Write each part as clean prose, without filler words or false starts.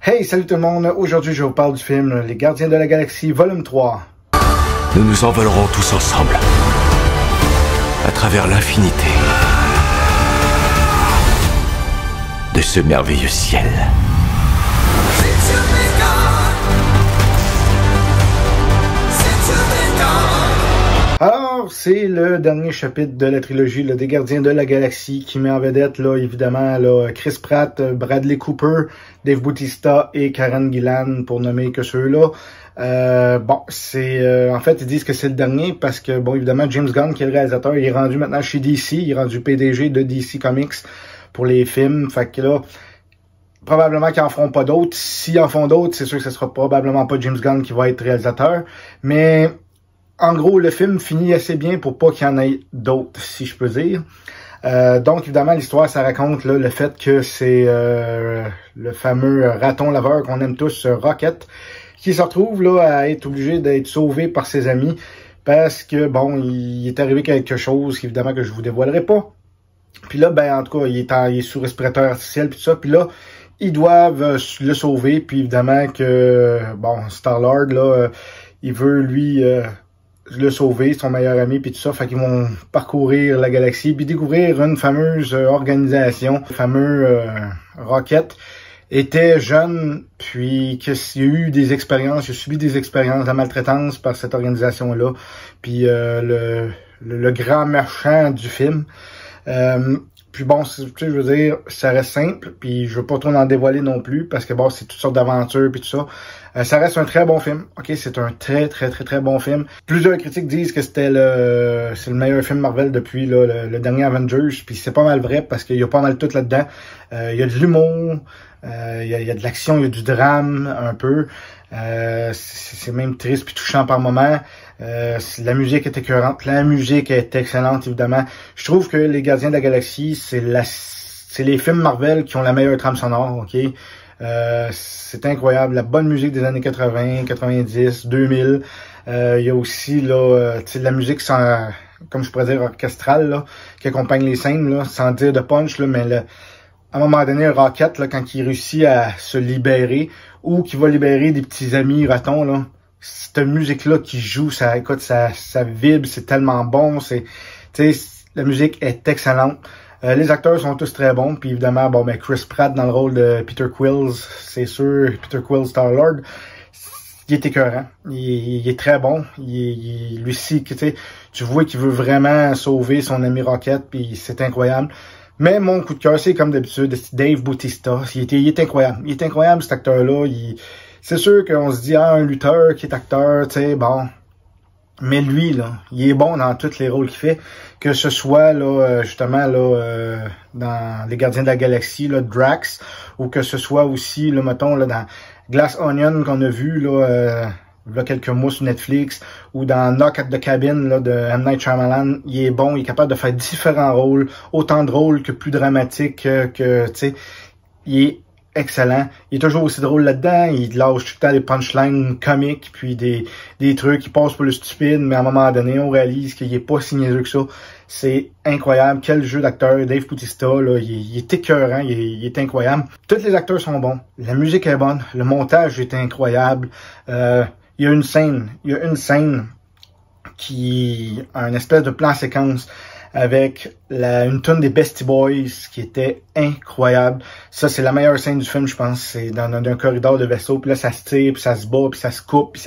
Hey, salut tout le monde! Aujourd'hui, je vous parle du film Les Gardiens de la Galaxie, volume 3. Nous nous envolerons tous ensemble, à travers l'infinité de ce merveilleux ciel. Alors, c'est le dernier chapitre de la trilogie là, des Gardiens de la Galaxie qui met en vedette, là, évidemment, là, Chris Pratt, Bradley Cooper, Dave Bautista et Karen Gillan, pour nommer que ceux-là. Bon, c'est en fait, ils disent que c'est le dernier parce que, bon, évidemment, James Gunn, qui est le réalisateur, il est rendu maintenant chez DC, il est rendu PDG de DC Comics pour les films. Fait que là, probablement qu'ils en feront pas d'autres. S'ils en font d'autres, c'est sûr que ce sera probablement pas James Gunn qui va être réalisateur. Mais en gros, le film finit assez bien pour pas qu'il y en ait d'autres, si je peux dire. Donc, évidemment, l'histoire, ça raconte là, le fait que c'est le fameux raton laveur qu'on aime tous, Rocket, qui se retrouve là à être obligé d'être sauvé par ses amis parce que, bon, il est arrivé quelque chose, évidemment, que je vous dévoilerai pas. Puis là, ben, en tout cas, il est sous respirateur artificiel, puis tout ça. Puis là, ils doivent le sauver. Puis évidemment que, bon, Star-Lord, là, il veut, lui, le sauver, son meilleur ami, puis tout ça. Fait qu'ils vont parcourir la galaxie, puis découvrir une fameuse organisation, le fameux Rocket. Était jeune, puis qu'il y a eu des expériences, il a subi des expériences de maltraitance par cette organisation-là. Puis le grand méchant du film. Puis bon, tu sais, je veux dire, ça reste simple, puis je veux pas trop en dévoiler non plus, parce que bon, c'est toutes sortes d'aventures puis tout ça. Ça reste un très bon film, ok? C'est un très bon film. Plusieurs critiques disent que c'est le meilleur film Marvel depuis là, le dernier Avengers, puis c'est pas mal vrai, parce qu'il y a pas mal tout là-dedans. Il y a de l'humour, il y a de l'action, il y a du drame, un peu. C'est même triste puis touchant par moments. La musique est écœurante, la musique est excellente, évidemment. Je trouve que Les Gardiens de la Galaxie, c'est les films Marvel qui ont la meilleure trame sonore, ok? C'est incroyable, la bonne musique des années 80, 90, 2000. Il y a aussi là, la musique sans, comme je pourrais dire, orchestrale, là, qui accompagne les scènes, là, sans dire de punch, là, mais à un moment donné, Rocket, là, quand il réussit à se libérer, ou qu'il va libérer des petits amis ratons, là, cette musique-là qui joue, ça, écoute, ça vibre, c'est tellement bon, la musique est excellente. Les acteurs sont tous très bons, puis évidemment, bon, ben, Chris Pratt dans le rôle de Peter Quills, c'est sûr, Peter Quills Star-Lord, il est écœurant, il est très bon, lui aussi, tu vois qu'il veut vraiment sauver son ami Rocket, puis c'est incroyable. Mais mon coup de cœur, c'est comme d'habitude, Dave Bautista, il est incroyable, cet acteur-là, c'est sûr qu'on se dit, un lutteur qui est acteur, tu sais, bon. Mais lui, là, il est bon dans tous les rôles qu'il fait. Que ce soit, là, justement, là, dans Les Gardiens de la Galaxie, là, Drax, ou que ce soit aussi, là, mettons, là, dans Glass Onion, qu'on a vu, là, quelques mois sur Netflix, ou dans Knock at the Cabin, là, de M. Night Shyamalan. Il est bon, il est capable de faire différents rôles, autant de rôles que plus dramatiques, que tu sais, il est excellent. Il est toujours aussi drôle là-dedans. Il lâche tout le temps des punchlines comiques, puis des trucs qui passent pour le stupide, mais à un moment donné, on réalise qu'il est pas si niaiseux que ça. C'est incroyable. Quel jeu d'acteur. Dave Bautista, là, il est écœurant, il est incroyable. Tous les acteurs sont bons. La musique est bonne. Le montage est incroyable. Il y a une scène qui a une espèce de plan séquence avec une tonne des Beastie Boys qui était incroyable. Ça, c'est la meilleure scène du film, je pense. C'est dans un corridor de vaisseau, puis là, ça se tire, puis ça se bat, puis ça se coupe, puis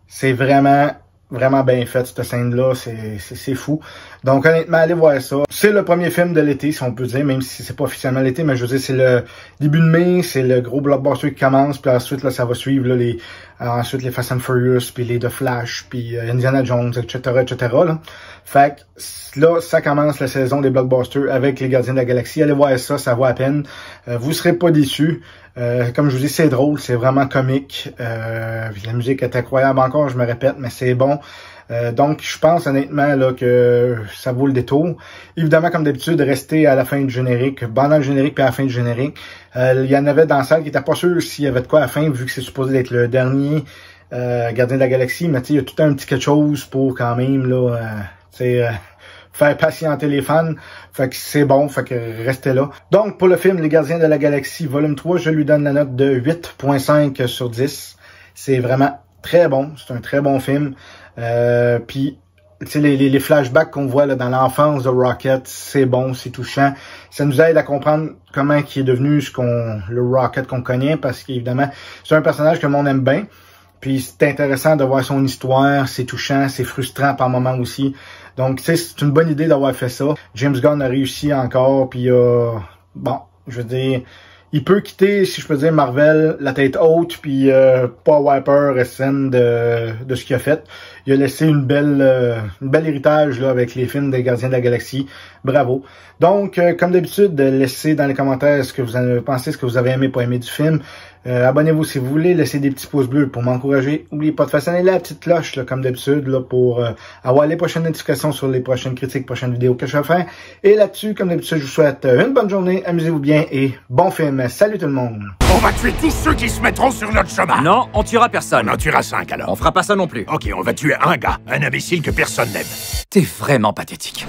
c'est vraiment bien fait, cette scène-là. C'est fou. Donc, honnêtement, allez voir ça. C'est le premier film de l'été, si on peut dire, même si c'est pas officiellement l'été, mais je veux dire, c'est le début de mai, c'est le gros blockbuster qui commence, puis ensuite, là, ça va suivre, là, ensuite, les Fast and Furious, puis les The Flash, puis Indiana Jones, etc., là. Fait que, là, ça commence la saison des blockbusters avec Les Gardiens de la Galaxie. Allez voir ça, ça vaut à peine. Vous serez pas déçus. Comme je vous dis, c'est drôle, c'est vraiment comique. La musique est incroyable encore, je me répète, mais c'est bon. Donc, je pense honnêtement là que ça vaut le détour. Évidemment, comme d'habitude, restez à la fin du générique, pendant le générique puis à la fin du générique. Il y en avait dans la salle qui n'étaient pas sûrs s'il y avait de quoi à la fin, vu que c'est supposé être le dernier Gardien de la Galaxie. Mais tu sais, il y a tout un petit quelque chose pour quand même là, faire patienter les fans. Fait que c'est bon, fait que restez là. Donc, pour le film Les Gardiens de la Galaxie, volume 3, je lui donne la note de 8.5 sur 10. C'est vraiment très bon. C'est un très bon film. Puis, tu sais, les flashbacks qu'on voit là, dans l'enfance de Rocket, c'est bon, c'est touchant. Ça nous aide à comprendre comment il est devenu le Rocket qu'on connaît, parce qu'évidemment, c'est un personnage que le monde aime bien. Puis c'est intéressant de voir son histoire, c'est touchant, c'est frustrant par moments aussi. Donc, tu sais, c'est une bonne idée d'avoir fait ça. James Gunn a réussi encore, puis bon, je veux dire, il peut quitter, si je peux dire, Marvel, la tête haute, puis pas avoir peur et scène de ce qu'il a fait. Il a laissé une belle héritage là avec les films des Gardiens de la Galaxie. Bravo. Donc, comme d'habitude, laissez dans les commentaires ce que vous en avez pensé, ce que vous avez aimé, pas aimé du film. Abonnez-vous si vous voulez, laissez des petits pouces bleus pour m'encourager. N'oubliez pas de façonner la petite cloche, là, comme d'habitude, là, pour avoir les prochaines notifications sur les prochaines critiques, prochaines vidéos que je vais faire. Et là-dessus, comme d'habitude, je vous souhaite une bonne journée, amusez-vous bien et bon film. Salut tout le monde! On va tuer tous ceux qui se mettront sur notre chemin. Non, on tuera personne. On en tuera 5 alors. On fera pas ça non plus. Ok, on va tuer un gars, un imbécile que personne n'aime. T'es vraiment pathétique.